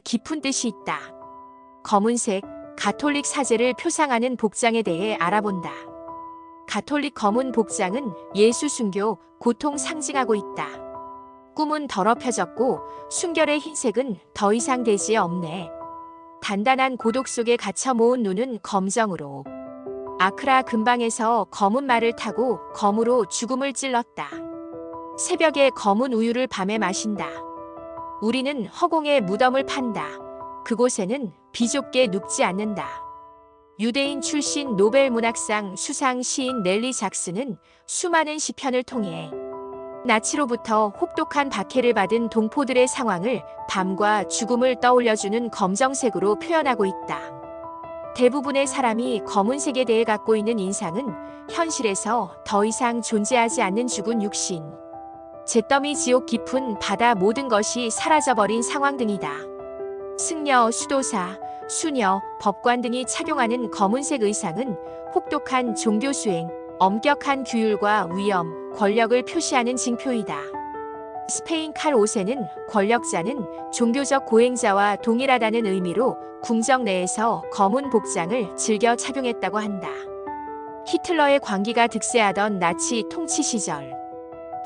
깊은 뜻이 있다. 검은색, 가톨릭 사제를 표상하는 복장에 대해 알아본다. 가톨릭 검은 복장은 예수 순교, 고통 상징하고 있다. 꿈은 더럽혀졌고 순결의 흰색은 더 이상 대지에 없네. 단단한 고독 속에 갇혀 모은 눈은 검정으로. 아크라 근방에서 검은 말을 타고 검으로 죽음을 찔렀다. 새벽에 검은 우유를 밤에 마신다. 우리는 허공에 무덤을 판다. 그곳에는 비좁게 눕지 않는다. 유대인 출신 노벨 문학상 수상 시인 넬리 작스는 수많은 시편을 통해 나치로부터 혹독한 박해를 받은 동포들의 상황을 밤과 죽음을 떠올려주는 검정색으로 표현하고 있다. 대부분의 사람이 검은색에 대해 갖고 있는 인상은 현실에서 더 이상 존재하지 않는 죽은 육신, 잿더미 지옥 깊은 바다 모든 것이 사라져버린 상황 등이다. 승려, 수도사, 수녀, 법관 등이 착용하는 검은색 의상은 혹독한 종교 수행, 엄격한 규율과 위엄, 권력을 표시하는 징표이다. 스페인 칼 5세는 권력자는 종교적 고행자와 동일하다는 의미로 궁정 내에서 검은 복장을 즐겨 착용했다고 한다. 히틀러의 광기가 득세하던 나치 통치 시절,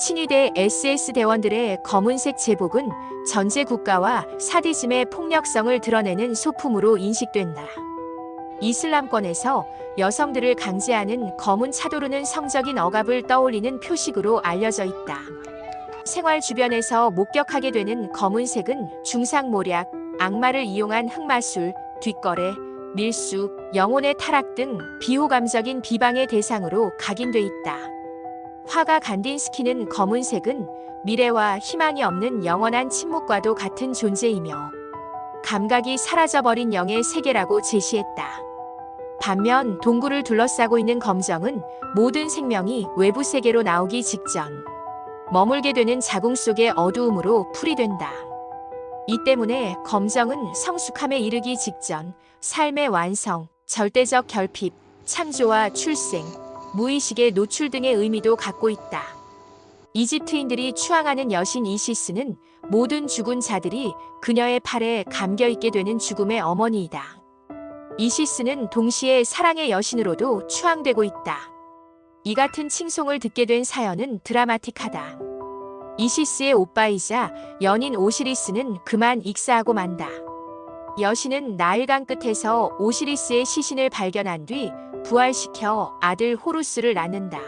친위대 SS 대원들의 검은색 제복은 전제 국가와 사디즘의 폭력성을 드러내는 소품으로 인식된다. 이슬람권에서 여성들을 강제하는 검은 차도르는 성적인 억압을 떠올리는 표식으로 알려져 있다. 생활 주변에서 목격하게 되는 검은색은 중상모략, 악마를 이용한 흑마술, 뒷거래, 밀수, 영혼의 타락 등 비호감적인 비방의 대상으로 각인돼 있다. 화가 간딘스키는 검은색은 미래와 희망이 없는 영원한 침묵과도 같은 존재이며 감각이 사라져버린 영의 세계라고 제시했다. 반면 동굴을 둘러싸고 있는 검정은 모든 생명이 외부 세계로 나오기 직전 머물게 되는 자궁 속의 어두움으로 풀이된다. 이 때문에 검정은 성숙함에 이르기 직전 삶의 완성, 절대적 결핍, 창조와 출생, 무의식의 노출 등의 의미도 갖고 있다. 이집트인들이 추앙하는 여신 이시스는 모든 죽은 자들이 그녀의 팔에 감겨있게 되는 죽음의 어머니이다. 이시스는 동시에 사랑의 여신으로도 추앙되고 있다. 이 같은 칭송을 듣게 된 사연은 드라마틱하다. 이시스의 오빠이자 연인 오시리스는 그만 익사하고 만다. 여신은 나일강 끝에서 오시리스의 시신을 발견한 뒤 부활시켜 아들 호루스를 낳는다.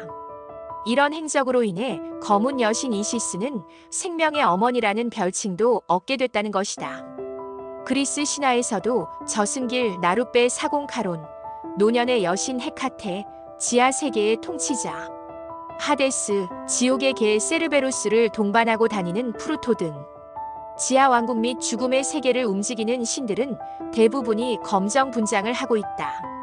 이런 행적으로 인해 검은 여신 이시스는 생명의 어머니라는 별칭도 얻게 됐다는 것이다. 그리스 신화에서도 저승길 나룻배 사공 카론, 노년의 여신 헤카테, 지하 세계의 통치자 하데스, 지옥의 개 세르베루스를 동반하고 다니는 프루토 등 지하 왕국 및 죽음의 세계를 움직이는 신들은 대부분이 검정 분장을 하고 있다.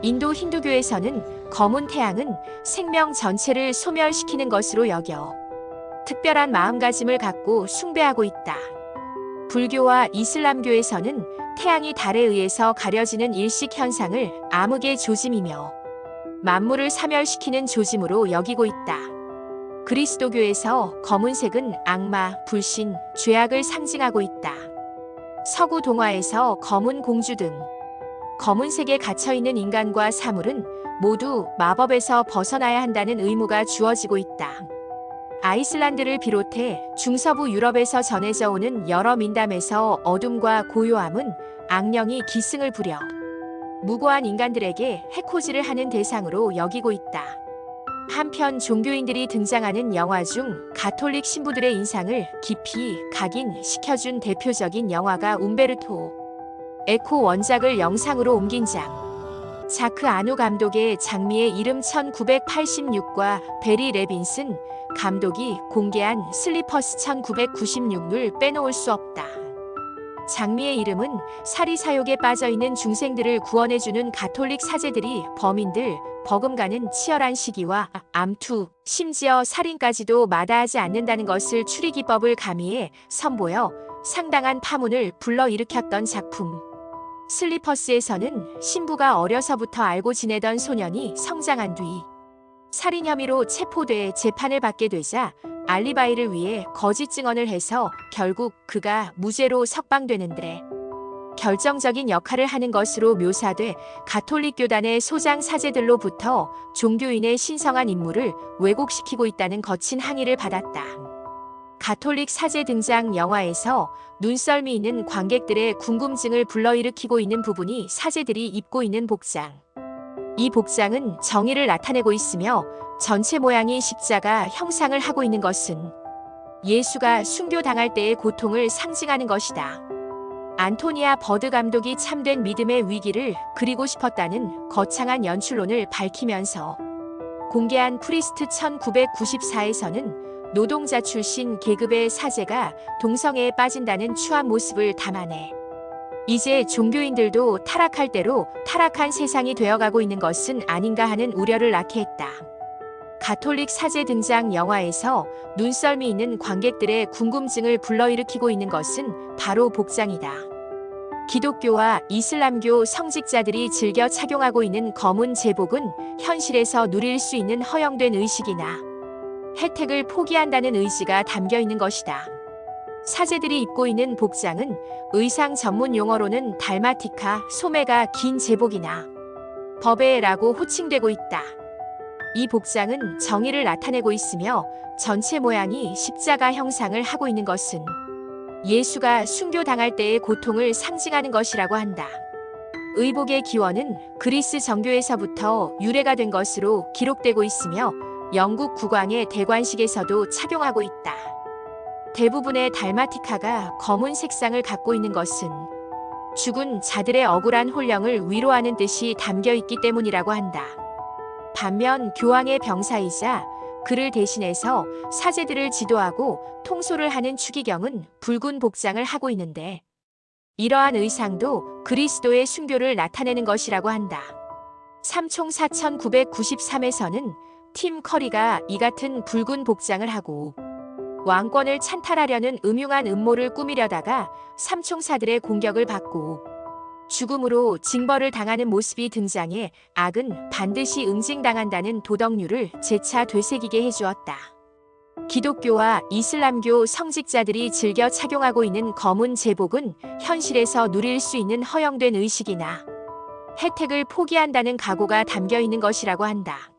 인도 힌두교에서는 검은 태양은 생명 전체를 소멸시키는 것으로 여겨 특별한 마음가짐을 갖고 숭배하고 있다. 불교와 이슬람교에서는 태양이 달에 의해서 가려지는 일식 현상을 암흑의 조짐이며 만물을 사멸시키는 조짐으로 여기고 있다. 그리스도교에서 검은색은 악마, 불신, 죄악을 상징하고 있다. 서구 동화에서 검은 공주 등 검은색에 갇혀있는 인간과 사물은 모두 마법에서 벗어나야 한다는 의무가 주어지고 있다. 아이슬란드를 비롯해 중서부 유럽에서 전해져 오는 여러 민담에서 어둠과 고요함은 악령이 기승을 부려 무고한 인간들에게 해코지를 하는 대상으로 여기고 있다. 한편 종교인들이 등장하는 영화 중 가톨릭 신부들의 인상을 깊이 각인시켜준 대표적인 영화가 움베르토 에코 원작을 영상으로 옮긴 장. 자크 아누 감독의 장미의 이름 1986과 베리 레빈슨 감독이 공개한 슬리퍼스 1996을 빼놓을 수 없다. 장미의 이름은 사리 사욕에 빠져있는 중생들을 구원해주는 가톨릭 사제들이 범인들, 버금가는 치열한 시기와 암투, 심지어 살인까지도 마다하지 않는다는 것을 추리기법을 가미해 선보여 상당한 파문을 불러일으켰던 작품. 슬리퍼스에서는 신부가 어려서부터 알고 지내던 소년이 성장한 뒤 살인 혐의로 체포돼 재판을 받게 되자 알리바이를 위해 거짓 증언을 해서 결국 그가 무죄로 석방되는데 결정적인 역할을 하는 것으로 묘사돼 가톨릭 교단의 소장 사제들로부터 종교인의 신성한 임무를 왜곡시키고 있다는 거친 항의를 받았다. 가톨릭 사제 등장 영화에서 눈썰미 있는 관객들의 궁금증을 불러일으키고 있는 부분이 사제들이 입고 있는 복장. 이 복장은 정의를 나타내고 있으며 전체 모양이 십자가 형상을 하고 있는 것은 예수가 순교당할 때의 고통을 상징하는 것이다. 안토니아 버드 감독이 참된 믿음의 위기를 그리고 싶었다는 거창한 연출론을 밝히면서 공개한 프리스트 1994에서는 노동자 출신 계급의 사제가 동성애에 빠진다는 추한 모습을 담아내 이제 종교인들도 타락할 대로 타락한 세상이 되어가고 있는 것은 아닌가 하는 우려를 낳게 했다. 가톨릭 사제 등장 영화에서 눈썰미 있는 관객들의 궁금증을 불러일으키고 있는 것은 바로 복장이다. 기독교와 이슬람교 성직자들이 즐겨 착용하고 있는 검은 제복은 현실에서 누릴 수 있는 허용된 의식이나 혜택을 포기한다는 의지가 담겨 있는 것이다. 사제들이 입고 있는 복장은 의상 전문 용어로는 달마티카, 소매가 긴 제복이나 버베라고 호칭되고 있다. 이 복장은 정의를 나타내고 있으며 전체 모양이 십자가 형상을 하고 있는 것은 예수가 순교당할 때의 고통을 상징하는 것이라고 한다. 의복의 기원은 그리스 정교에서부터 유래가 된 것으로 기록되고 있으며 영국 국왕의 대관식에서도 착용하고 있다. 대부분의 달마티카가 검은 색상을 갖고 있는 것은 죽은 자들의 억울한 혼령을 위로하는 뜻이 담겨 있기 때문이라고 한다. 반면 교황의 병사이자 그를 대신해서 사제들을 지도하고 통솔을 하는 추기경은 붉은 복장을 하고 있는데 이러한 의상도 그리스도의 순교를 나타내는 것이라고 한다. 삼총 4993에서는 팀 커리가 이 같은 붉은 복장을 하고 왕권을 찬탈하려는 음흉한 음모를 꾸미려다가 삼총사들의 공격을 받고 죽음으로 징벌을 당하는 모습이 등장해 악은 반드시 응징당한다는 도덕률을 재차 되새기게 해주었다. 기독교와 이슬람교 성직자들이 즐겨 착용하고 있는 검은 제복은 현실에서 누릴 수 있는 허용된 의식이나 혜택을 포기한다는 각오가 담겨 있는 것이라고 한다.